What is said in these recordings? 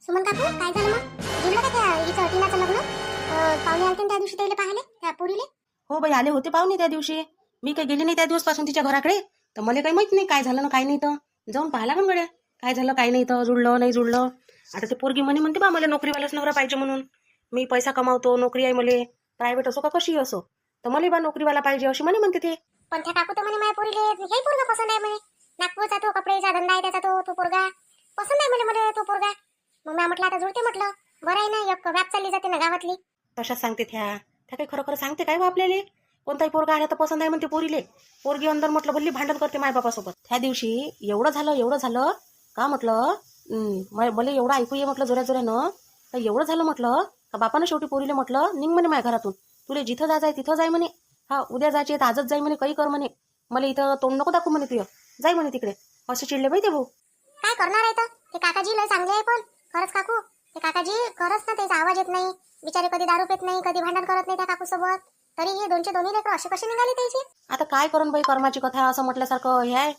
सुमन काकू काय झालं मग? जुळलं का त्या हिचं टीनाचं लग्न? पाहुणे आलते ना त्या दिवशी त्याला पाहिले त्या पोरीले. हो बाई, आले होते पाहुणे त्या दिवशी. मी काही गेली नाही त्या दिवसपासून तिच्या घराकडे, तर मला काही माहित नाही काय झालं ना काय नाही. तर जाऊन पाहायला पण गड्या काय झालं काय नाही, तर जुळलं नाही जुळलं. आता ते पोरगी म्हणते बा मला नोकरीवालाच नवरा पाहिजे म्हणून. मी पैसा कमावतो, नोकरी आहे मले, प्रायव्हेट असो का कशी असो, तर मला बा नोकरीवाला पाहिजे अशी म्हणते ते. पण त्या काकू तर म्हणे माझ्या पोरीले हे पोरगा पसंत आहे म्हणे. नागपूरचा तो कपड्याचा धंदा आहे त्याचा, तो पोरगा पसंत आहे मला तो पोरगा. मग मी म्हटलं आता जुळते म्हटलं. बरं आहे ना, एक व्याप चालली जाते ना गावातली. तशाच सांगते त्या काही खरं खरं सांगते काय बा आपल्याला. कोणताही पोरगा आला तर पसंत आहे म्हणते पोरीले. पोरगी अंदर म्हटलं भल्ली भांडण करते मायबापासोबत. त्या दिवशी एवढं झालं का म्हटलं. मला एवढं ऐकू ये म्हटलं जोऱ्यानं. तर एवढं झालं म्हटलं का बापानं शेवटी पोरीले म्हटलं निघ म्हणे माझ्या घरातून. तुला जिथं जायचं तिथं जाय म्हणे. हा उद्या जायचे तर आजच जाय म्हणे, काही कर म्हणे. मला इथं तोंड नको दाखवू म्हणे तुझं. जाय म्हणे तिकडे. असे चिडले बाई ते भाऊ. काय करणार आहे तर ते काकाजी लय चांगले आहे. पण खरंच काकू ते काकाजी खरंच ना, त्याचा आवाज येत नाही बिचारे, कधी दारू पेत नाही, कधी भांडण करत नाही त्या काकू सोबत. तरी हे दोन्ही लेकर असे कसे निघाले त्याची. आता काय करून बाई, कर्माची कथा असं म्हटल्यासारखं हे आहे.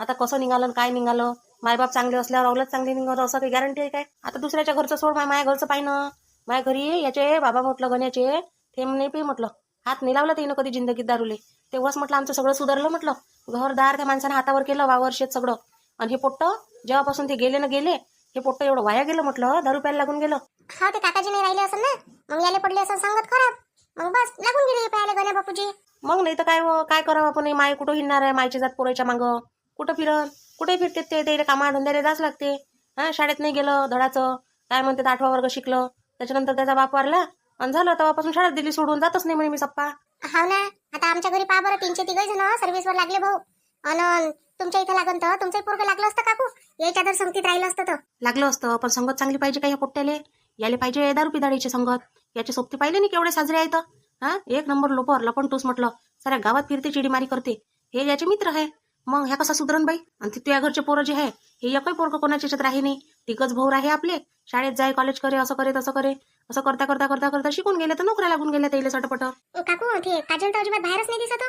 आता कसं निघालं काय निघालं. मायबाप चांगले असल्यावर अवलच चांगली निघत असं काही गॅरंटी आहे काय. आता दुसऱ्याच्या घरचं सोड, माझ्या घरचं पाहिनं. माझ्या घरी याचे बाबा म्हटलं गण्याचे थेंब नाही पे म्हटलं. हात नाही लावला त्यानं कधी जिंदगीत दारूले. तेव्हाच म्हटलं आमचं सगळं सुधारलं म्हटलं. घरदार त्या माणसानं हातावर केलं, वावर शेत सगळं. आणि हे पोट्ट जेव्हापासून ते गेले हे पोट्ट एवढं वाया गेलं म्हटलं, दारू प्यायला लागून गेलं. हा ते काकाजी नाही राहिले असेल ना, मग याले पडले असेल संगत खराब. मग बस लागून गेले प्यायला गण्या बापूजी. मग नाही तर काय करावं आपण. माय कुठं हिंडणार आहे, मायची जात पोराच्या मागं कुठं फिरन. कुठे फिरते ते कामा धंद्याला जाच लागते. हा शाळेत नाही गेलं धडाचं काय म्हणते, 8वा वर्ग शिकलं. त्याच्यानंतर त्याचा बाप वारला आणि झालं, तेव्हापासून शाळेत दिली सोडून, जातच नाही म्हणे मी सप्पा. हाव ना, आता आमच्या घरी पहा बरं, 3-3 जण सर्व्हिसवर लागले भाऊ. आणि तुमच्या इथं लागन तर तुमचंही पोरगं लागलं असतं काकू. याच्या तर संगतीत राहिलं असतं तर लागलं असतं. पण संगत चांगली पाहिजे का ह्या पोट्ट्याले. याले पाहिजे दारू पिदाडीची संगत. याचे सोबती पाहिले नाही केवढे साजरे आहेत. हा एक नंबर लोपर लपण तूच म्हटलं. साऱ्या गावात फिरते, चिडीमारी करते. हे याचे मित्र आहे. मग ह्या कसा सुधरण बाई. आणि ते तुझ्या घरचे पोरं जे आहे हे एकही पोरगं कोणाच्या याच्यात राही नाही. तिकच भाऊ आहे आपले. शाळेत जाय, कॉलेज करे, असं करे तसं करे. असं करता शिकून गेले तर नोकऱ्या लागून गेल्या त्याला सटपट. काकू ते काजल तर अजिबात बाहेरच नाही दिसत.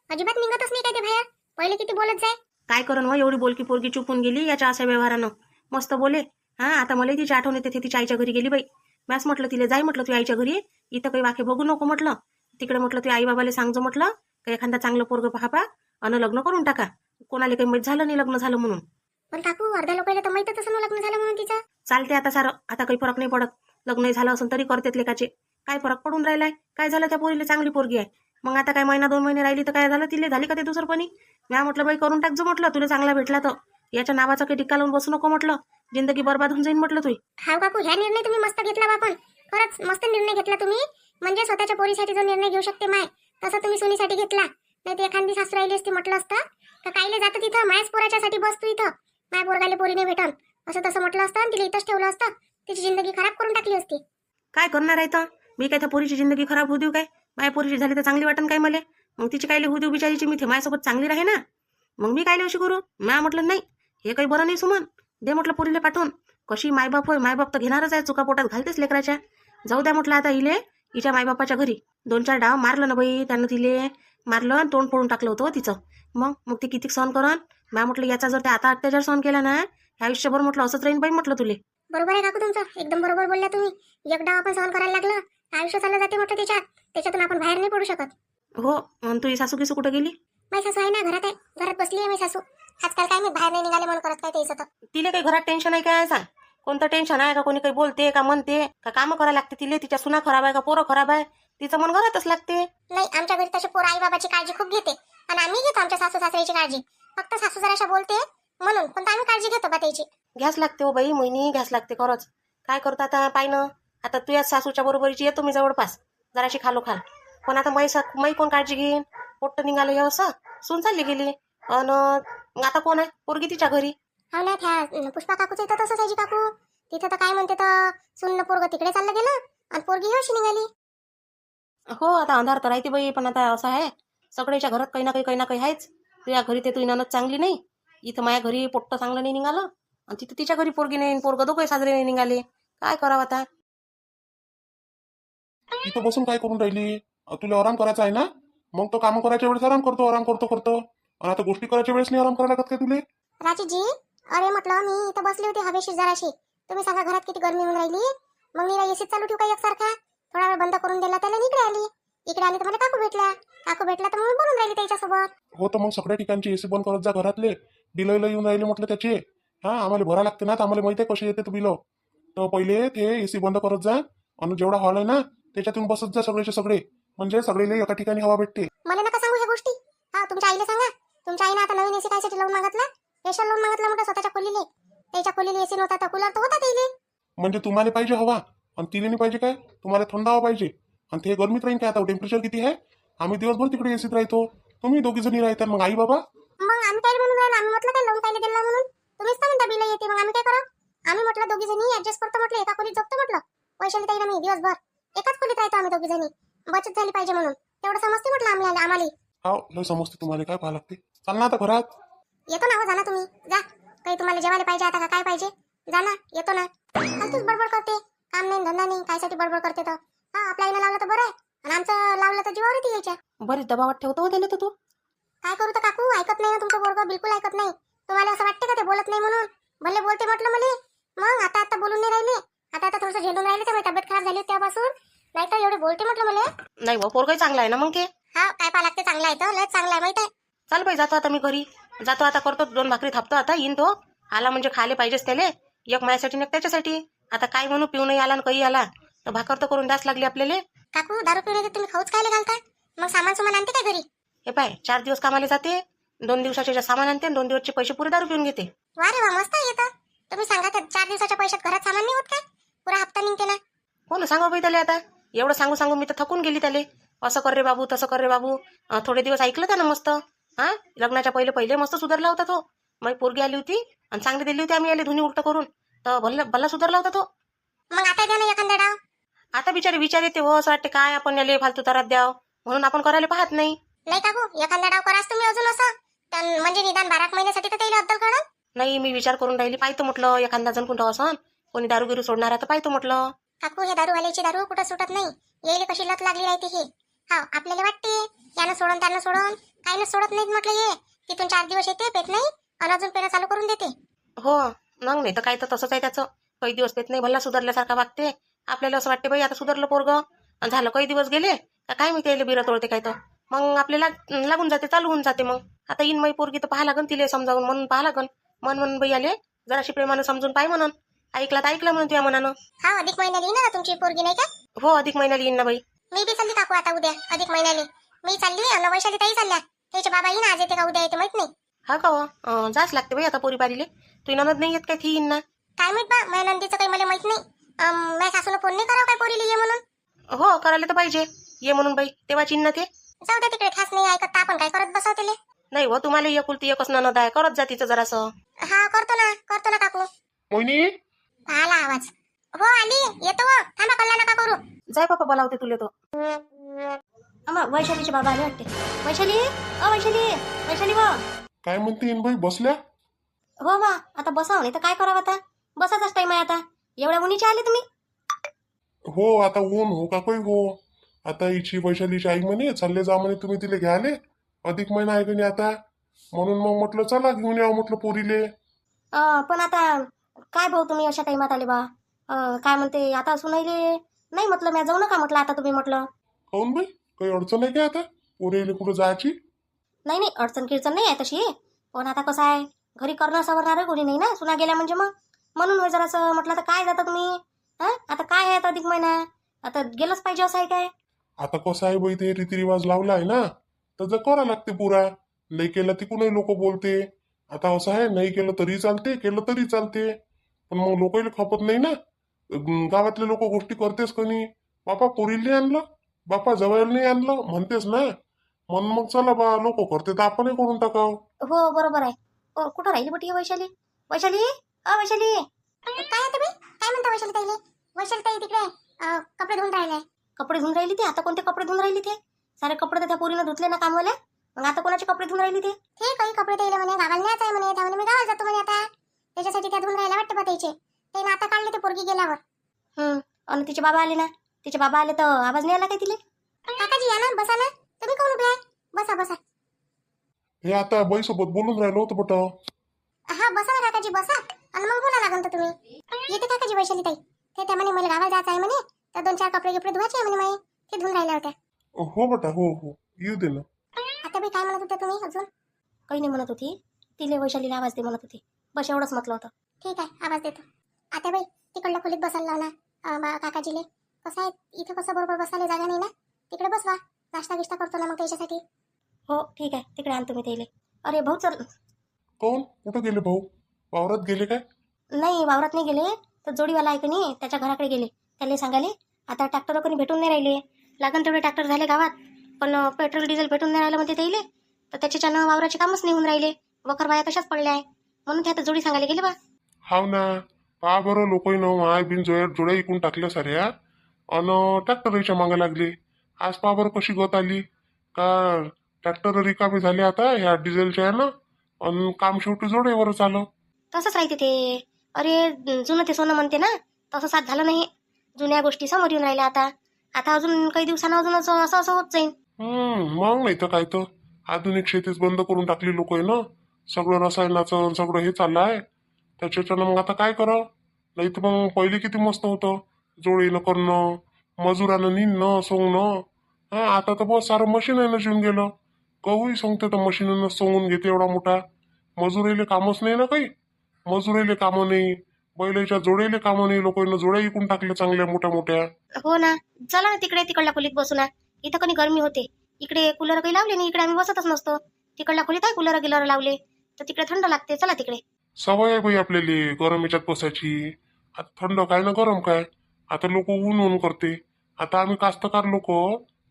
अजिबात निघतच नाही काय ते बाहेर. पहिले किती बोलत जाय. काय करण मग, एवढी बोलकी पोरगी चुकून गेली याच्या अशा व्यवहारानं. मस्त बोले. हा आता मला तिची आठवण येते, तिच्या आईच्या घरी गेली बाई. मॅस म्हटलं तिला जाय म्हटलं तू आईच्या घरी. इथं काही वाखे बघू नको म्हटलं. तिकडे म्हटलं तू आई बाबाला सांगजो म्हटलं का एखादा चांगलं पोरगं पहा अन लग्न करून टाका. कोणाला काही माहित झालं नाही लग्न झालं म्हणून. पण काकू अर्ध्या लोकांना तर माहितच असं लग्न झालं म्हणून तिचं. चालते आता सारं. आता काही फरक नाही पडत. लग्न झालं असेल तरी करतेत लेकाचे. काय फरक पडून राहिलाय. काय झालं त्या पोरीला, चांगली पोरगी आहे. मग आता काय महिना 2 महिने राहिली तर काय झालं, तिले झाली का ते दुसरपणी. म्या म्हटलं बाई करून टाकजो म्हटलं, तुला चांगला भेटला तर. याच्या नावाचा काही टिक्का लावून बसू नको म्हटलं. जिंदगी बरबाद होऊन जाईन म्हटलं तुझी. हा काकू, ह्या निर्णय तुम्ही मस्त घेतला बापन. खरंच मस्त निर्णय घेतला तुम्ही. म्हणजे स्वतःच्या पोरीसाठी जो निर्णय घेऊ शकते माय, तसा तुम्ही सुनीसाठी घेतला. नाही तर एखादी सासू राहिली असती म्हटलं असतं का कायले जातं तिथं, मायाच पोराच्यासाठी बसतो इथं, माय पोरगाले पोरी नाही भेटन असं तसं म्हटलं असतं. तिला इथंच ठेवलं असतं. तिची जिंदगी खराब करून टाकली असती. काय करणार आहे तर मी. काय त्या पोरीची जिंदगी खराब होऊ देऊ काय. माझ्या पोरीची झाली तर चांगली वाटन काय मला. मग तिची कायले होऊ देऊ बिचारीची. मी ते माझ्यासोबत चांगली राहे ना. मग मी कायले अशी करू. म्या म्हटलं नाही हे काही बरं नाही सुमन. दे म्हटलं पोरीला पाठवून. कशी मायबाप होय, मायबाप तर घेणारच आहे, चुका पोटात घालतेच लेकराच्या. जाऊ द्या म्हटलं आता हिले हिच्या मायबापाच्या घरी. 2-4 डाव मारलं ना बाई त्यानं, तिले मारलं आणि तोंड फोडून टाकलं होतं तिचं. मग ते किती सहन करन. म्या म्हटलं याचा जर ते आता अत्याचार सहन केला ना, ह्या आयुष्यभर म्हटलं असंच राहीन बाई म्हटलं तुले. बरोबर आहे काकू तुमचं, एकदम बरोबर बोलल्या तुम्ही. एकदा आपण सहन करायला लागलं आयुष्य चाललं जाते म्हटलं त्याच्यातून आपण बाहेर नाही पडू शकत. हो. आणि तुझी सासू किसू कुठं गेली. माझी सासू आहे ना, घरात आहे. घरात बसली आहे माझी सासू. आजकाल काय मी बाहेर नाही निघाले म्हणून करत काय त्याचं तर. तिले काही घरात टेन्शन आहे काय सांग. कोणतं टेन्शन आहे का. कोणी काही बोलते का म्हणते का कामं करायला लागते तिले. तिच्या सुना खराब आहे का पोरं खराब आहे, तिचं मन घरातच लागते. नाही, आमच्या घरी तसे पोर आई बाबाची काळजी खूप घेते. आणि आम्ही घेतो आमच्या सासू सासऱ्याची काळजी. फक्त सासू जराशा बोलते म्हणून, पण आम्ही काळजी घेतो बा त्याची. घ्यास लागते हो बाई, मोहिनी घ्यास लागते खरंच. काय करता आता पाहिनं. आता तुझ्या सासूच्या बरोबरीची येतो मी जवळपास जराशी खालोखाल. पण आता मै कोण काळजी घेईन. पोट्ट निघालं हे असं, सून चालली गेली. अन आता कोण आहे, पोरगी तिच्या घरी. हो ना, त्या पुष्पा काकूचं इथं तसंच आहे जी काकू. तिथं तर काय म्हणते तर सून पोरग तिकडे चाललं गेलं आणि पोरगी अशी निघाली. हो आता अंधार तर राहते बाई. पण आता असं आहे सगळ्याच्या घरात काही ना काही आहेच. तुझ्या घरी ते तुझी ननद चांगली नाही. इथं माझ्या घरी पोट्ट चांगलं नाही निघालं आणि तिथं तिच्या घरी पोरगी नाही, पोरग दोघे साजरे नाही निघाले. काय करावं आता. इथं बसून काय करून राहिली. तुला आराम करायचा आहे ना. मग तो काम करायच्या वेळेस आराम करतो आणि आता गोष्टी करायच्या वेळेस नाही आराम करायला लागत काय तुले. राजीजी, अरे म्हटलं मी इथं बसली होती हवेशीर जराशी. तुम्ही सांगा घरात किती गरमी होऊन राहिली. मग मी एसी चालू ठेवू का एकसारखा? थोडा वेळ बंद करून दिला त्याला इकडे आली. इकडे आली तर मला काकू भेटला तर मग बोलून राहिली त्याच्यासोबत. हो तर मग सगळ्या ठिकाणची एसी बंद करत जा घरातले. बिलं येऊन राहिले म्हटलं त्याचे. हा आम्हाला भरा लागते ना, तर आम्हाला माहिती आहे कशी येते बिलं. तर पहिले ते एसी बंद करत जा आणि जेवढा हॉल आहे ना त्याच्यातून बसत जा सगळेचे सगळे, म्हणजे सगळेले एका ठिकाणी हवा भेटते. मला नका सांगू ह्या गोष्टी. हा तुमच्या आईला सांगा. तुमच्या आईने आता नवीन एसी कायसाठी लावून मागितला? स्पेशल लावून मागितला म्हटलं स्वतःच्या खोलीले. त्याच्या खोलीले एसी नव्हता तर कूलर तर होता त्याइले. म्हणजे तुम्हाला पाहिजे हवा आणि तिला नाही पाहिजे काय? तुम्हाला थंड हवा पाहिजे आणि ते गरमीत राहीन काय? आता टेम्परेचर किती आहे? आम्ही दिवसभर तिकडे एसीत राहतो, तुम्ही दोघी जणी राहतात. मग आई बाबा मग आम्ही काय म्हणून राहिलो? आम्ही म्हटलं काय लावून काय दिला म्हणून? तुम्हीच तर म्हणता बिल येते, मग आम्ही काय करू? आम्ही म्हटलं दोघी जणी ऍडजस्ट करतो म्हटलं, एका खोलीत झोपतो म्हटलं. वैशाली ताई मी दिवसभर एकाच खोलीत राहतो आम्ही दोघी जणी. बचत झाली पाहिजे म्हणून तेवढं समजते म्हटलं आम्हाला. हो लय समजते तुम्हाला, काय पाहा लागते. चाल ना आता घरात. येतो ना हो, जा ना तुम्ही जा. काही तुम्हाला जेवायला पाहिजे आता का काय पाहिजे? जा ना, येतो ना. फालतूच बडबड करते. काम नाही धंदा नाही, कायसाठी बडबड करते तर? हा आपल्या आईनं लावलं तर बरं आहे आणि आमचं लावलं तर जीवावर येते यायच्या. बरीच दबावात ठेवतो हो त्याला तर तू. काय करू तर काकू, ऐकत नाही ना तुमचं पोरगं, बिलकुल ऐकत नाही. तुम्हाला असं वाटते का ते बोलत नाही म्हणून? भले बोलते म्हटलं मला. मग आता बोलून नाही राहिले. आता थोडंसं झेलून राहिले तर तब्येत खराब झाली होती तेव्हापासून. नाही तर एवढे बोलते म्हटलं मला. नाही बा, पोरगही चांगला आहे ना मग ते. हा काय पा लागते, चांगला आहे तर लय चांगला आहे माहित आहे. चाल बाई, जातो आता मी घरी. जातो आता, करतो 2 भाकरी थापतो आता. येईन तो आला म्हणजे खाले पाहिजेच त्याले. एक माझ्यासाठी एक त्याच्यासाठी. आता काय म्हणू, पिऊनही आला आणि काही आला तर भाकर तर करून द्यास लागली आपल्याला. काकू दारू पिणे तुम्ही खाऊच खायला घालता? मग सामान सुमान आणते काय घरी? हे पाय, 4 दिवस कामाला जाते, 2 दिवसाचे सामान आणते, 2 दिवसचे पैसे पुरे दारू पिऊन घेते. वा रे वा, मस्त येतं. तुम्ही सांगा त्या 4 दिवसाच्या पैशात घरात सामान नाही होत काय? पुरा हप्ता निघते ना. हो ना, सांगा बाई त्याला आता. एवढं सांगू मी तर थकून गेली त्याले. असं कर रे बाबू, तसं कर रे बाबू. थोडे दिवस ऐकलं त्यानं मस्त. हा लग्नाच्या पहिले मस्त सुधारला होता तो. मग पोरगी आली होती आणि चांगली दिली होती आम्ही याले धुनी उलट करून, तर भल्ला सुधारला होता तो. मग आता द्या ना एखादा डाव. आता विचार येते हो, असं वाटते काय आपण याले फालतू तारात द्याव म्हणून आपण करायला पाहत नाही. नाही काकू, एखादा डाव कराच तुम्ही अजून असं. म्हणजे निदान 12 महिन्यासाठी तर त्याला अद्दल कळलं. नाही, मी विचार करून राहिली. पाहतो म्हटलं एखादा जण कोणता असं कोणी दारू सोडणार आहे तर पाहतो म्हटलं. काकू हे दारूवाल्याची दारू कुठं सुटत नाही. येईल कशी लत लागली राहते हे. हा आपल्याला वाटते यानं सोडून त्यानं सोडून, काहीनं सोडत नाहीत म्हटलं हे. तिथून 4 दिवस येते, पेत नाही आणि अजून पेनं चालू करून देते. हो मग नाही तर काय, तर तसंच आहे त्याचं. काही दिवस पेत नाही, भल्ला सुधारल्यासारखा वागते. आपल्याला असं वाटते बाई आता सुधारलं पोरगं. झालं काही दिवस गेले तर काय मी त्याला बिरत ओळते काय, तर मग आपल्याला लागून जाते, चालू होऊन जाते. मग आता इन माई पोरगी तर पाहा लागन, तिला समजावून म्हणून पाहा लागन. म्हणून बाई आले जराशी प्रेमानं समजून पाय म्हणून. ऐकला तर ऐकला म्हणून तुझ्या मनानं. हा अधिक महिन्याला येईन ना तुमची पोरगी नाही का? हो अधिक महिन्याला येईन ना बाई. मी बी चालली काकू आता उद्या अधिक महिन्याला. मी चालली आणि वैशाली ताई चालल्या. त्याचे बाबा येईन, आज येते का उद्या येते माहित नाही. हा का हो, जाच लागते बाई आता पोरी पारीले. तू ननद नाही येत काय ती येईन ना? काय माहित बा, माझ्या नंदीचं काही मला माहित नाही. माझ्या सासून फोन नाही करावं काय पोरीला ये म्हणून? हो करायला तर पाहिजे, ये म्हणून बाई, तेव्हा चिन्ह ते. जाऊ दे तिकडे, खास नाही ऐकत तर आपण काय करत बसवतेले. नाही हो, तुम्हाला एकुलती एकच ननद आहे, करत जा तिचं जरासं. हा करतो ना काकू. मोहिनी आला आवाज. हो आली, येतो हो. थांबा, कल्ला नका करू. जाय बाबा, बोलावते तुले तो. अम्मा वैशालीचे बाबा आले वाटते. वैशाली, वैशाली वा. काय म्हणते येईन बाई, बसल्या? हो वा, आता बसाव, नाही तर काय करावं आता. बसाचाच टाइम आहे आता. एवढ्या उन्हीचे आले तुम्ही? हो आता ऊन हो का काही हो. आता हिची वैशालीची आई म्हणे चालले जा म्हणे, तुम्ही तिला घ्याले. अधिक महिना आहे की नाही आता, म्हणून मग म्हटलं चला घेऊन यावं म्हटलं पोरीले. पण आता काय भाऊ तुम्ही अशा टाइमात आले बा? काय म्हणते आता सुनाईले नाही म्हटलं, मी जाऊ नका म्हटलं आता तुम्ही म्हटलं. काऊन बाई, काही अडचण आहे का आता पोरीले कुठं जायची? नाही अडचण कीडचण नाही आहे तशी. पण आता कसं आहे, घरी करणं सवरणार कोणी नाही ना, सुना गेल्या म्हणजे. मग म्हणून होय जरासं म्हटलं तर काय जाता तुम्ही. हा आता काय आहे, आता अधिक महिना आता गेलंच पाहिजे असं आहे काय? आता कसं आहे बाई, ते रीतिरिवाज लावला आहे ना, तर जर करा लागते पुरा. नाही केलं तिकूनही लोक बोलते. आता असं आहे, नाही केलं तरी चालते, केलं तरी चालते, पण मग लोकांना खपत नाही ना. गावातले लोक गोष्टी करतेस कोणी, बापा पोरीला नाही आणलं, बापा जवळ नाही आणलं म्हणतेस ना. म्हणून मग चला बा, लोक करते तर आपणही करून टाकाव. हो बरोबर आहे. कुठं राहिली बटी वैशाली? वैशाली वैशाली काय आहे तुम्ही? काय म्हणता वैशाली ताईले? वैशाली ताई तिकडे कपडे धुवून राहिले. कपडे धुवून राहिली ते? आता कोणते कपडे धुवून राहिली ते? सारे कपडे तर त्या पोरीनं धुतले ना कामवाले. मग आता कोणाचे कपडे धुवून राहिली ते? हे काही कपडे ताईले म्हणे गावाला न्यायचं आहे म्हणे, त्यामुळे मी गावाला जातो म्हणे आता. त्याच्यासाठी त्या धुवून राहायला वाटतं बा त्याचे. ते आता काढले ते पोरगी गेल्यावर. आणि तिचे बाबा आले ना, तिचे बाबा आले तर आवाज नाही आला काय तिले? काकाजी या ना, बसा ना. तुम्ही कोण उभे आहे? बसा बसा. हे आता बाईसोबत बोलून राहिलो होतं बट. हा बसा ना काकाजी बसा. आणि मग बोला लागून तर तुम्ही येते का काची वैशाली ताई ते त्या म्हणे मला गावाला जायचं आहे म्हणे तर 2-4 कपडे गिपडे धुवायचे आहे म्हणे माई ते धुवून राहिल्या होत्या. हो बेटा हो हो येऊ दे ना. आता बाई काय म्हणत होत्या तुम्ही अजून? काही नाही म्हणत होती, तिले वैशालीला आवाज दे म्हणत होती, बस एवढंच म्हटलं होतं. ठीक आहे आवाज देतो. आता बाई तिकडल्या खोलीत बसायला लावला काकाजीले. कसं आहे इथं कसं बरोबर बसायला जागा नाही ना, तिकडे बसवा, नाश्ता गिश्ता करतो ना मग त्याच्यासाठी. हो ठीक आहे, तिकडे आणतो मी त्याला. अरे भाऊ चल. कोण कुठं गेले भाऊ? वावरात गेले काय? नाही वावरात नाही गेले, तर जोडीवाला आहे की नाही त्याच्या घराकडे गेले. त्याला सांगाले आता ट्रॅक्टर कोणी भेटून नाही राहिले, लागन तेवढे ट्रॅक्टर झाले गावात, पण पेट्रोल डिझेल भेटून नाही राहिलं म्हणते त्याला, तर त्याच्यानं वावराचे कामच नाही होऊन राहिले, वखर बाया तशाच पडल्या आहे, म्हणून ते आता जोडी सांगायला गेले बा. हाव ना, पहा बरं लोकांना माय बिन जोड्या इकून टाकल्या साऱ्या आणि ट्रॅक्टरच्या मागे लागले. आज पहा बरं कशी गत आली का ट्रॅक्टर रिकामे झाले आता ह्या डिझेलच्या आहे ना, आणि काम शेवटी जोड्यावरच आलं. तसंच राहते ते. अरे जुनं ते सोनं म्हणते ना, तसं साथ झालं नाही. जुन्या गोष्टी समोर येऊन राहिल्या आता. आता अजून काही दिवसांना अजून असं होत जाईल. मग नाही तर काय तर आधुनिक शेतीच बंद करून टाकली लोक आहे ना, सगळं रसायनाचं सगळं हे चाललं आहे त्याच्यानं. मग आता काय करावं? नाही तर मग पहिले किती मस्त होतं, जोडीनं करणं, मजुरानं निघणं सोंगणं. आता तर बस सारं मशीननं शिवून गेलं. कहूही सांगते तर मशीननं सोंगून घेते एवढा मोठा. मजुराईले कामच नाही ना काही, मजुराईले कामं नाही, बैलाच्या जोड्याले कामं नाही, लोकांना जोड्या इकून टाकल्या चांगल्या मोठ्या मोठ्या. हो ना, चला ना तिकडे तिकडल्या खोलीत बसू ना. इथं कधी गरमी होते, इकडे कूलर काही लावले नाही, इकडे आम्ही बसतच नसतो. तिकडल्या खोलीत आहे कूलर गिलर लावले, तर तिकडे थंड लागते. चला तिकडे. सवय आहे बाई आपल्याला गरम याच्यात बसायची. आता थंड काय ना गरम काय, आता लोक ऊन करते. आता आम्ही कास्तकार लोक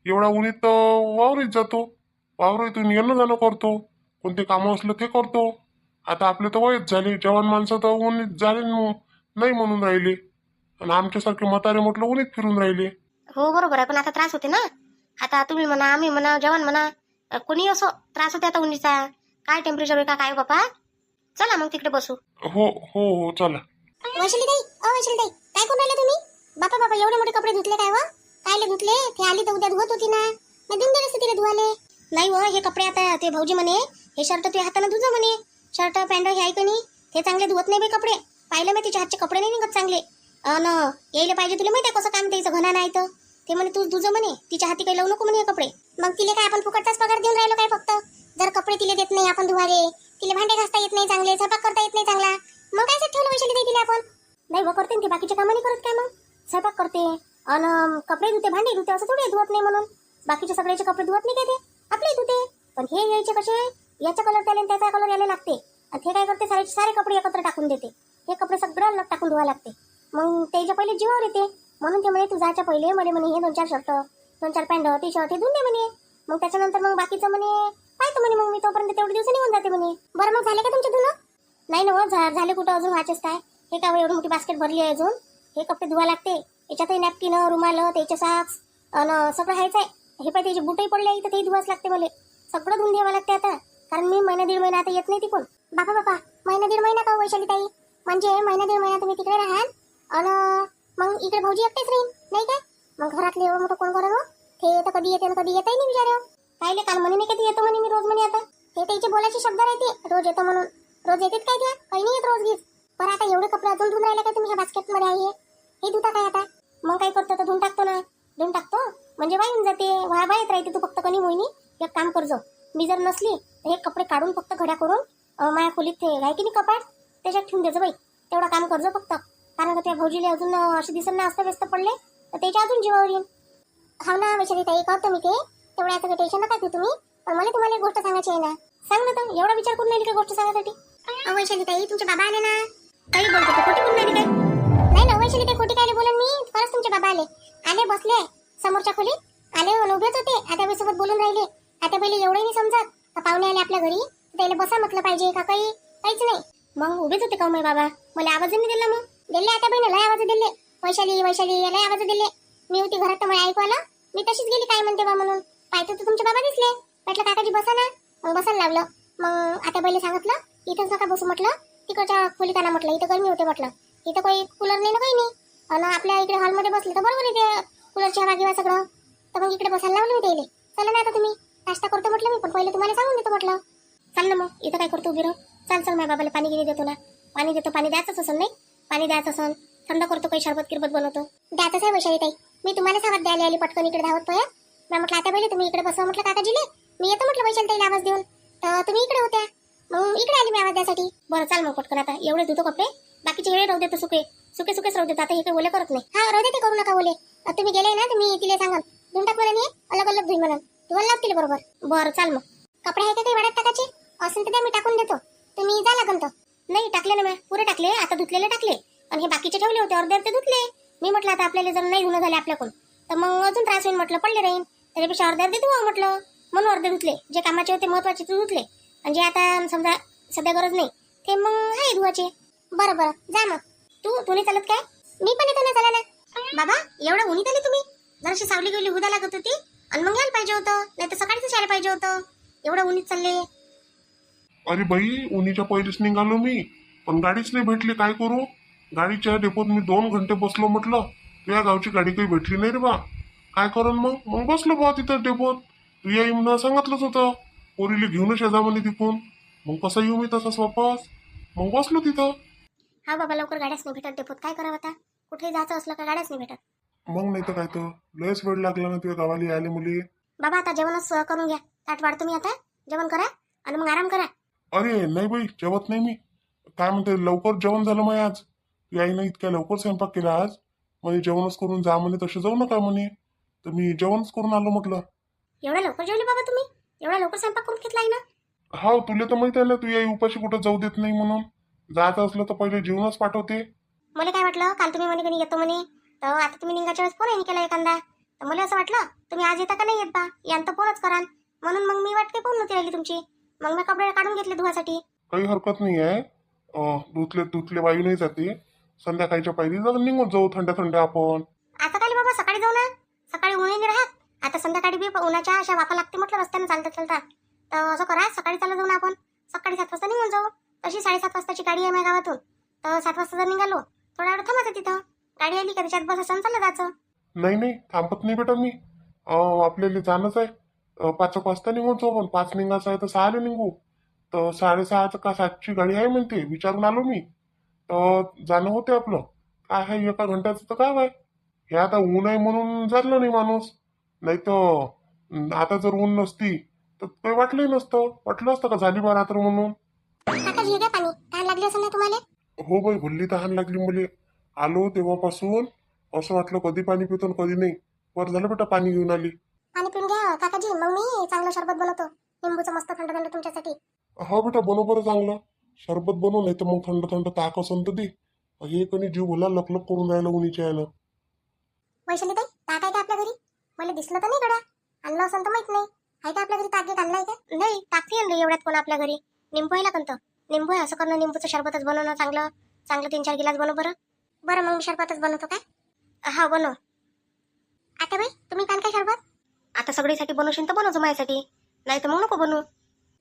एवढा उन्हीत वावरीत जातो, वावरीतून येणं जाणं करतो, कोणते कामं असलं ते करतो. आता आपले तर वयच झाले, जवान माणसं तर उन्हीत झाले नाही म्हणून राहिले, आणि आमच्यासारखे म्हातारे म्हटलं उन्हीत फिरून राहिले. हो बरोबर आहे, पण आता त्रास होते ना. आता तुम्ही म्हणा, आम्ही म्हणा, जवान म्हणा, कोणी असो त्रास होते आता उन्हीचा. काय टेम्परेचर आहे का काय बापा. चला मग तिकडे बसू. हो हो हो चला. वैशाली ताई वैशाली ताई काय करून राहिले तुम्ही? बापा बापा एवढे मोठे कपडे धुतले काय व? कायले धुतले? ते आली तर उद्या धुवत होती ना, मग देऊन दिले तिला धुवाले. नाही व हे कपडे आता ते भाऊजी म्हणे हे शर्ट तुझ्या हाताने धुजा म्हणे. शर्ट पॅन्ट हे आहे का नाही हे चांगले धुवत नाही बे कपडे. पाहिलं मी तिच्या हातचे कपडे नाही निघत चांगले. यायला पाहिजे तुला माहिती आहे कसं काम त्याचं घणा नाही तर ते म्हणे तूच धुजं म्हणे, तिच्या हाती काही लावू नको म्हणे हे कपडे. मग तिला काय आपण फुकटचाच पगार देऊन राहिलो काय? फक्त जर कपडे तिला देत नाही आपण धुवाले, तिला भांडे घासता येत नाही चांगले, स्वयंपाक करता येत नाही चांगला, मग काय ठेवलं वैशाली ताई तिला आपण? नाही व करते ते बाकीचे कामं नाही करत काय? मग स्वयंपाक करते आणि कपडे धुते भांडे धुते, असं थोडे धुवत नाही म्हणून. बाकीचे सगळ्याचे कपडे धुवत नाही काय ते आपले धुते. पण हे यायचे कसे, याचा कलर त्याला त्याचा कलर यायला लागते, आणि हे काय करते सारे कपडे एकत्र टाकून देते. हे कपडे सगळं अलग टाकून धुवा लागते. मग त्याच्या पहिले जीवावर येते, म्हणून ते म्हणे तू जायच्या पहिले म्हणे हे 2-4 शर्ट 2-4 पॅन्ट टी शर्ट हे धुवून दे म्हणे. मग त्याच्यानंतर मग बाकीचं म्हणे पाहतो म्हणे, मग मी तोपर्यंत तेवढे दिवस निघून जाते म्हणे. बरं मग झाले का तुमचे धुणं? नाही ना झाले कुठं, अजून व्हायचेच काय. हे काय एवढी मोठी बास्केट भरली आहे अजून, हे कपडे धुवा लागते. याच्यातही नॅपकिन रुमाल त्याचे सॉक्स आणि सगळं ह्याच आहे. हे पाहिजे त्याची बुटही पडले तर तेही धुवाच लागते मला. सगळं धुवून घ्यावं लागते आता, कारण मी महिना 1.5 महिना आता येत नाही तिकडून. बापा बापा महिना 1.5 महिना का वैशाली ताई? म्हणजे महिना 1.5 महिना तुम्ही तिकडे राहाल आणि मग इकडे भाऊजी एकटेच राहील नाही काय? मग घरातले एवढं मोठं कोण करा? ते तर कधी येते कधी येतही नाही बिचारे. कायले काल म्हणे कधी येतो म्हणे मी रोज म्हणे. आता ते त्याचे बोलायचे शब्द राहते, रोज येतो म्हणून. रोज येतेच काय त्या? काही नाही येत रोज गीत. पण आता एवढे कपडे अजून धुवून राहिले काय तुमच्या बास्केटमध्ये आहे? हे धुता काय आता? मग काय करतो तर धुवून टाकतो ना, धुवून टाकतो म्हणजे वाहून जाते, वाळत राहते. तू फक्त कणी मोहिनी एक काम करजो, मी जर नसली तर हे कपडे काढून फक्त घड्या करून माझ्या खोलीत ते आहे की नाही कपाट त्याच्यात ठेवून द्यायचं बाई. तेवढा काम करजो फक्त, कारण त्या भाऊजीला अजून असे दिसत असतं व्यस्त पडले तर त्याच्या अजून जीवावर येईल. हा ना वैशाली ताई करतो मी ते, तेवढ्या आता टेन्शन नका घेऊ तुम्ही. पण मला तुम्हाला एक गोष्ट सांगायची आहे ना. सांग ना तर, एवढा विचार करून राहिली का गोष्ट सांगायसाठी? वैशाली ताई तुमचे बाबा आले ना. काही बोलतो ते खोटी बोलून राहिली काय? नाही ना वैशाली ताई खोटी काय बोलून मी. खरंच तुमचे बाबा आले बसले समोरच्या खोलीत आले, उभेच होते. आता सोबत बोलून राहिले. आता पहिले एवढंही नाही समजत का पाहुणे आले आपल्या घरी त्याला बसा म्हटलं पाहिजे का काहीच नाही. मग उभेच होते का मग बाबा, मला आवाज नाही दिला. मग दिले आता बहिणी लय आवाज दिले, वैशाली वैशाली लय आवाज दिले. मी होती घरात तर मला ऐकू आलं, मी तशीच गेली काय म्हणते बा म्हणून. पाहतो तर तुमचे बाबा दिसले. म्हटलं काकाजी बसा ना, मग बसायला लावलं. मग आता पहिले सांगितलं इथंच नका बसू म्हटलं, तिकडच्या खोलीत आणा म्हटलं, इथं गरमी होते म्हटलं. इथं काही कूलर नाही ना काही नाही, आणि आपल्या इकडे हॉलमध्ये बसले तर बरोबर येते कूलरची हवा किंवा सगळं. तर मग इकडे बसायला लावलं मी त्याला. चला ना आता तुम्ही नाश्ता करतो म्हटलं मी, पण पहिले तुम्हाला सांगून देतो म्हटलं. चाल ना मग, इथं काय करतो उभी राहू. चाल माझ्या बाबाला पाणी गिनी देतो ना. पाणी देतो, पाणी द्यायचंच असं नाही, पाणी द्यायचं असं थंड करतो, काही शरबत किरबत बनवतो, द्यायचंच आहे वैशाली ताई. मी तुम्हाला सावध द्यायला आली पटकन इकडे धावत पोया. मी म्हटलं आता पहिले तुम्ही इकडे बसवा म्हटलं काकाजीले, मी येतो म्हटलं वैशाली ताईला आवाज देऊन, तर तुम्ही इकडे होत्या, मग इकडे आली मी आवाज द्यासाठी. बरं चाल मग पटकन आता एवढे धुतो कपडे, बाकीचे वेळे राहू देतो सुके सुके सुकेच राहू देतो, आता हे काही ओले करत नाही. हा राहू दे, ते करू नका ओले. तुम्ही गेले ना तुम्ही तिला सांगा धुवून टाक म्हणा, अलग अलग धुई म्हणा, धुवायला लागतील बरोबर. बरं चाल मग. कपडे आहे का काही वाड्यात टाकायचे असेल तर द्या, मी टाकून देतो, तुम्ही जा लागन तर. नाही टाकले ना, मी पुरे टाकले, आता धुतलेले टाकले, आणि हे बाकीचे ठेवले होते अर्धे अर्धे धुतले. मी म्हटलं आता आपल्याला जर नाही धुणं झाले आपल्याकडून तर मग अजून त्रास होईल म्हटलं, पडले राहीन, त्याच्यापेक्षा अर्धे अर्धे धुवा म्हटलं, म्हणून अर्धे धुतले. जे कामाचे होते महत्वाचे ते धुतले, आणि जे आता समजा सध्या गरज नाही ते मग आहे धुवाचे. बरं बरं जा मग. तू नाही चालत काय? मी पण येतो ना, चला ना. बाबा एवढं उन्हीत आले तुम्ही? जराशी सावली गेली हुदा लागत होती, आणि मग यायला पाहिजे होतं, नाही तर सकाळीच यायला पाहिजे होतं. एवढं उन्हीत चालले. अरे बाई, उन्हीच्या पहिलेच निघालो मी, पण गाडीच नाही भेटली, काय करू? गाडीच्या डेपोत मी 2 घंटे बसलो, म्हटलं तुझ्या गावची गाडी काही भेटली नाही रे बा, काय करण मग बसलो बा तिथं डेपोत. तू या म्हणून सांगितलंच होतं, पोरीला घेऊनच शेजा म्हणे तिकून, मग कसं येऊ मी तसंच वापस, मग बसलो तिथं. हा बाबा लवकर गाड्याच नाही भेटत डेपोत, काय करावं आता? कुठे जायचं असलं का गाड्याच नाही भेटत. मग नाही तर काय, तर लयच वेळ लागला ना तुझ्या गावाला यायला मुली. बाबा आता जेवणच करून घ्या, ताट वाढतो मी आता, जेवण करा आणि मग आराम करा. अरे नाही बाई, जेवत नाही मी. काय म्हणते, लवकर जेवण झालं मग आज. तू आईनं इतक्या लवकर स्वयंपाक केला आज, म्हणे जेवणच करून जा म्हणे, तसे जाऊ नका म्हणे, तर मी जेवणच करून आलो म्हटलं. एवढा लवकर जेवले बाबा तुम्ही? एवढा लवकर स्वयंपाक करून घेतलाय ना? हा, तुला तर माहित आहे ना, तू आई उपाशी कुठं जाऊ देत नाही म्हणून. जायचं असलं तर पहिले जेवणच पाठवते. मला काय वाटलं काल तुम्ही म्हणे कधी येतो म्हणे, तर आता तुम्ही निघायच्या वेळेस फोन नाही केला एखादा, तर मला असं वाटलं तुम्ही आज येता का नाही येत बा, यांत फोनच कराल, म्हणून मग मी वाटते फोन नव्हती राहिली तुमची, मग मी कपडे काढून घेतले धुवासाठी. काही हरकत नाही आहे, धुतले वायू नाही जाते, संध्याकाळच्या पाहिजे जर निघून जाऊ थंड आपण. आता काय बाबा सकाळी जाऊ ना, सकाळी ऊन नाही राहत, आता संध्याकाळी बी उन्हाच्या अशा वापा लागते म्हटलं रस्त्याने चालता. तर असं करा, सकाळी चालत जाऊ ना आपण, सकाळी 7 वाजता निघून जाऊ. तशी 7:30 वाजताची गाडी आहे माझ्या गावातून, तर 7 वाजता जर निघालो थोडा वेळ थांबायचं तिथं, गाडी आली का त्याच्यात बस असं चाललं जायचं. नाही थांबत नाही बेटा मी, आपल्याला जाणंच आहे. 5 वाजता निघून जाऊ, पण 5 निघायचं आहे तर 6 निघू, तर 6:30 का 7ची गाडी आहे म्हणते, विचारून आलो मी, तर जाणं होते आपलं. काय आहे 1 घंट्याचं तर काय आहे, हे आता ऊन आहे म्हणून जातलं नाही माणूस, नाही तर आता जर ऊन नसती तर काही वाटलंही नसतं, वाटलं असतं का झाली बा रात्र म्हणून. काका घे पाणी, तहान लागली असेल ना तुम्हाला? हो बाई, भल्ली तहान लागली मुले. आलो तेव्हापासून असं वाटलं कधी पाणी पितो आणि कधी नाही. वर झालं बेटा, पाणी घेऊन आली. पाणी पिऊन घ्या काकाजी, मग मी चांगलं शरबत बनवतो, लिंबूचं मस्त थंड थंड तुमच्यासाठी. हा बेटा, बनव बरं चांगलं शरबत बनव, नाही तर मग थंड ताक असं तर दे. हे कधी जीव भोला लपलप करून राहिलं उन्हीच्या यानं. वैशाली ताई ताक आहे का आपल्या घरी? मला दिसलं तर नाही गड्या, आणलं असं तर माहित नाही. आहे का आपल्या घरी ताक आणलाय का? नाही, ताक नाही एवढ्यात कोण आपल्या घरी. निंबू आहे ना कोणतं? निंबू आहे, असं करणं निंबूचं शरबतच बनवणं चांगलं 3-4 गिलास बनव बरं. बरं मग मी शरबतच बनवतो काय? हा बनव. आता बाई तुम्ही काय शरबत? आता सगळीसाठी बनवशील तर बनवतो माझ्यासाठी, नाही तर मग नको बनवू.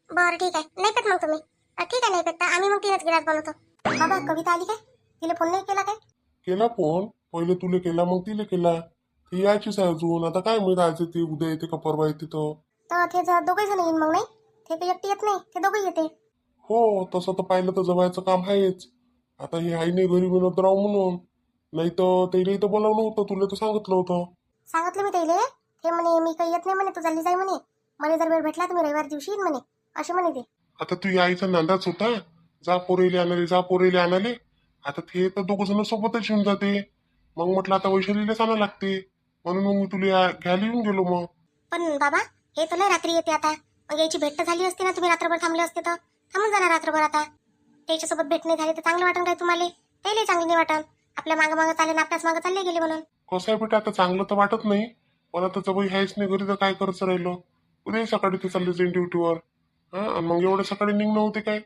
बरं ठीक आहे, नाही पेत मग तुम्ही. ठीक आहे नाही पेत, आम्ही मग 3च गिलास बनवतो. बाबा कविता आली काय? तिला फोन नाही केला काय? केला फोन, पहिले तुले केला मग तिले केला. ती यायचीच आहे अजून, आता काय माहित आज ती उद्या येते का परवा येते. तर ते दोघे जण येईन मग, नाही ते तर एकटी येत नाही, ते दोघे येते. हो, तसं तर पाहिलं तर जवायचं काम आहेच. आता हे आई नाही घरी विनोद राव म्हणून, नाही तर त्याला इथं बोलावलं होतं, तुला तर सांगितलं होतं. सांगितलं मी त्याला, ते म्हणे मी काही येत नाही म्हणे, तू चालली जाई म्हणे, मला जर वेळ भेटला तर मी रविवार दिवशी येईन म्हणे, असे म्हणे ते. आता तू आईचा नांदाच होता, जा पोरेले आणाले. आता ते तर 2 जण सोबतच येऊन जाते. मग म्हटलं आता वैशालीलाच आणा लागते, म्हणून मग मी तुला घ्यायला येऊन गेलो. मग पण बाबा हे तर लय रात्री येते, आता मग याची भेट तर झाली असते ना, तुम्ही रात्रभर थांबले असते तर थांबून जाणार रात्रभर. आता त्याच्यासोबत भेट नाही झाली तर चांगलं वाटन काय तुम्हाला? त्याला चांगली नाही वाटन, आपल्या मागं चालले ना, आपल्याच मागं चालले गेले म्हणून. कसं आहे बेटा, आता चांगलं तर वाटत नाही, पण आता जवळ ह्याच नाही घरी तर काय करायचं राहिलं. उद्या सकाळी ते चालले जाईन ड्युटीवर. हा, मग एवढ्या सकाळी निघणं होते काय?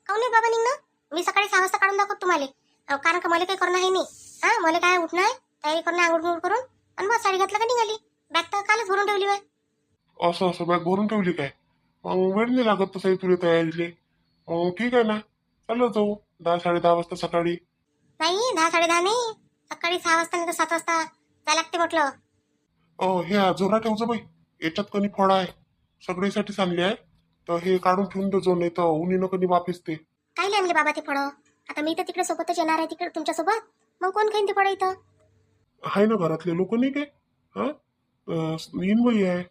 काऊन नाही बाबा निघणं, मी सकाळी 6 वाजता काढून दाखवत तुम्हाला, कारण का मला काही करणं आहे नाही. हा, मला काय उठणं आहे, तयारी करणं, आंघोळ करून आणि बस साडी घातलं का निघाली. बॅग तर कालच भरून ठेवली बाय. असं बॅग भरून ठेवली काय? मग वेळ नाही लागत तसंही तुला तयारीले. मग ठीक आहे ना, चाललं जाऊ 10-10:30 वाजता सकाळी. नाही 10-10:30 नाही, सकाळी 6 वाजता नाही तर 7 वाजता जायला लागते म्हटलं. हे जोरा ठेवचं बाई, याच्यात कणी फळ आहे, सगळीसाठी चांगली आहे, तर हे काढून ठेवून देजो, नाही तर उन्हीनं कधी वापिसते. काय आणले बाबा ते फळं? आता मी तर तिकडे सोबतच येणार आहे तिकडे तुमच्यासोबत. मग कोण खाईन ते पडा इथं? आहे ना घरातले लोक नाही काय? हा इन बाई आहे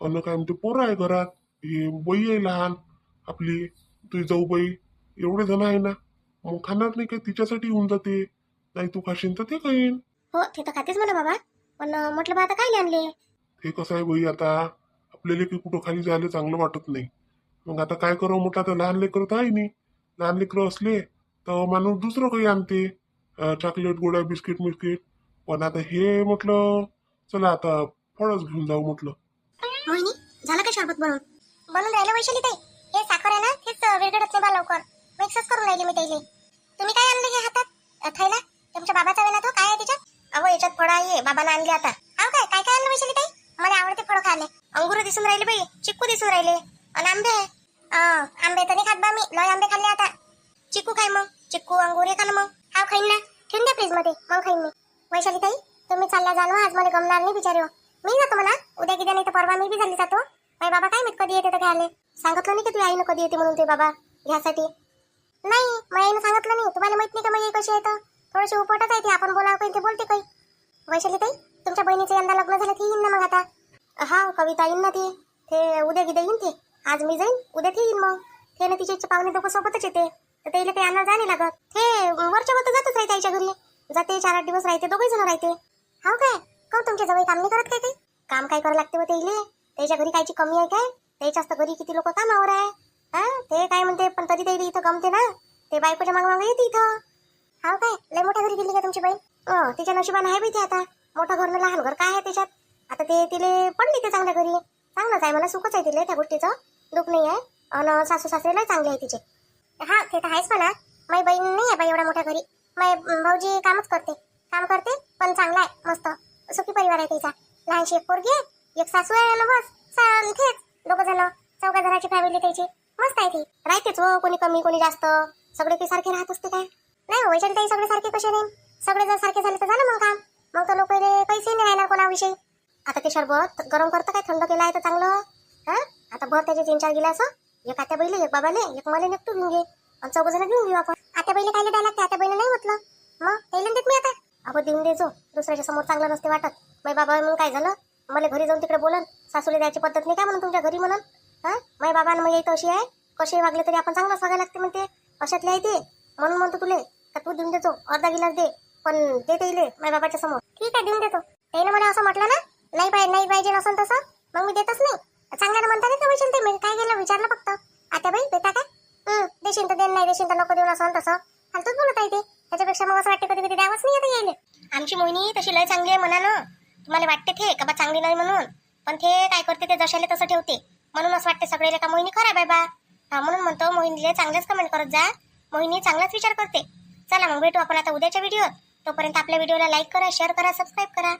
अन काय म्हणते पोरं आहे घरात, हे बाई आहे लहान आपली, तुझी जाऊ बाई, एवढे जण आहे ना. मग खाणार नाही काय? तिच्यासाठी होऊन जाते. नाही तू खाशील तर ते खाईन. हो ते तर खातेच म्हणा बाबा, पण म्हटलं बा आता काय आणले? हे कसं आहे बाई, आता आपल्याला की कुठं खाली जायला चांगलं वाटत नाही. मग आता काय करावं म्हटलं, आता लहान लेकरं तर आहे नाही. लहान लेकरं असले तर माणूस दुसरं काही आणते, चॉकलेट गोळ्या बिस्किट मिस्किट. पण आता हे म्हटलं चला आता फळच घेऊन जाऊ म्हटलं. मोहिनी झालं का शरबत बनवून राहिलं वैशाली ताई? हे साखर आहे ना तेच वेगळंच नाही बा, लवकर मिक्सच करून राहिले मी ताईले. तुम्ही काय आणलं हे हातात थैला? तुमच्या बाबाचा वेळा तो काय आहे त्याच्यात? अहो याच्यात फळं आहे, बाबांना आणले आता. हाव काय काय काय आणलं वैशाली ताई? मला आवडते फळं खायला. अंगूर दिसून राहिले बाई, चिक्कू दिसून राहिले आणि आंबे आहे. आंबे तर नाही खात बा मी, लय आंबे खाल्ले आता. चिक्कू खाय मग, चिक्कू अंगूर हे खा ना मग. हाव खाईन ना, ठेवून द्या फ्रीज मध्ये मग खाईन मी. वैशाली ताई तुम्ही चालल्या जाल आज मला गमणार नाही बिचारी. मी जातो म्हणा, उद्या किद्या नाही तर परवा मी बी झाली जातो. माझे बाबा काय माहित कधी येते तर घ्यायला. सांगितलं नाही की तुझ्या आईनं कधी येते म्हणून ते बाबा घ्यासाठी? नाही माझ्या आईनं सांगितलं नाही. तुम्हाला माहित नाही का माझी आई कशी आहे? तर थोडीशी उपटच आहे ती, आपण बोलावं काही ते बोलते काही. वैशाली ताई तुमच्या बहिणीचं यंदा लग्न झालं ती येईन ना मग आता? हा कविता येईन ना ती, ते उद्या गिद्या येईन ते. आज मी जाईन उद्या ती येईन. मग ते ना तिचे पाहुणे दोघं सोबतच येते, तर त्याला काही आणायला जाणे लागत. ते वरच्या वर जातच आहे त्याच्या घरी, जाते 4-8 दिवस राहते, दोघे जण राहते. हाव काय? काहून तुमच्या जवळ काम नाही करत काय ते? काम काय करावं लागते व त्याइले? त्याच्या घरी कायची कमी आहे काय? त्याच्याच तर घरी किती लोक कामावर आहे. हा ते काय म्हणते, पण तरी त्याइले इथं गमते ना, ते बायकोच्या मागं येते इथं. हाव काय? लय मोठ्या घरी गेली का तुमची बहीण? तिच्या नशिबानं आहे बी ते. आता मोठं घर ना लहान घर काय आहे त्याच्यात? आता ते तिले पडली ते चांगल्या घरी, चांगलंच आहे मला, सुखच आहे तिले, त्या गोष्टीचं दुःख नाही आहे. आणि सासू सासरेला चांगले आहे तिचे. हा ते तर आहेच म्हणा. माझी बहीण नाही आहे बाई एवढ्या मोठ्या घरी. माझे भाऊजी काम करते पण चांगला आहे, मस्त सुखी परिवार आहे त्याचा. लहानशी एक पोरगी आहे, एक सासू आहे आणि बस तेच दोघं जण, 4 जणांची फॅमिली त्याची. मस्त आहे ती, राहतेच व कोणी कमी कोणी जास्त, सगळे काही सारखे राहत असते काय? नाही वैशाली ताई सगळे सारखे कसे नाही? सगळे जर सारखे झाले तर झालं मग काम. मग तर लोक पैसे नाही राहणार कोणाविषयी. आता ते शरबत गरम करतं काय, थंड केलं आहे तर चांगलं. हा आता भर त्याचे 3-4 गिलास, एक आत्या बैले, एक बाबाले, एक मला, एक तू घेऊन घे आणि 4 जण घेऊन घेऊ आपण. आत्या बैले खायला द्यायला लागते, आत्या बैले नाही म्हटलं मग त्याला देत मी आता. अगो देऊन देजो, दुसऱ्याच्या समोर चांगलं नसते वाटत. माझ्या बाबा मग काय झालं, मला घरी जाऊन तिकडे बोलन सासूला द्यायची पद्धत नाही काय म्हणून तुमच्या घरी म्हणून. हा माझ्या बाबांना मग येतं अशी आहे, कशी वागले तरी आपण चांगलंच वागायला लागते म्हणते, अशातले आहे ते. म्हणून म्हणतो तुले का तू देऊन देतो, अर्धा गिलास दे पण दे येईल माझ्या बाबाच्या समोर. ठीक आहे देऊन देतो. त्याने मला असं म्हटलं ना, नाही पाहिजे नसन तसं, मग मी देतच नाही. चांगल्यानं म्हणता नाही का वैशाली ते, मी काय केलं विचारलं फक्त. आता बाई देता काय? देशील तर देण, नाही देशील तर नको देऊन, असं तसं फालतूच बोलत आहे ते. त्याच्यापेक्षा मग असं वाटते कधी कधी द्यावंच नाही आता यायले. आमची मोहिनी तशी लय चांगली आहे म्हणानं. तुम्हाला वाटते ते का बा चांगली नाही म्हणून, पण ते काय करते ते जशाले तसं ठेवते. म्हणून असं वाटते सगळे का मोहिनी खराब आहे बा. म्हणून म्हणतो मोहिनीला चांगलेच कमेंट करत जा, मोहिनी चांगलाच विचार करते. चला मग भेटू आपण आता उद्याच्या व्हिडिओत. तोपर्यंत आपल्या व्हिडिओला लाईक करा, शेअर करा, सबस्क्राईब करा.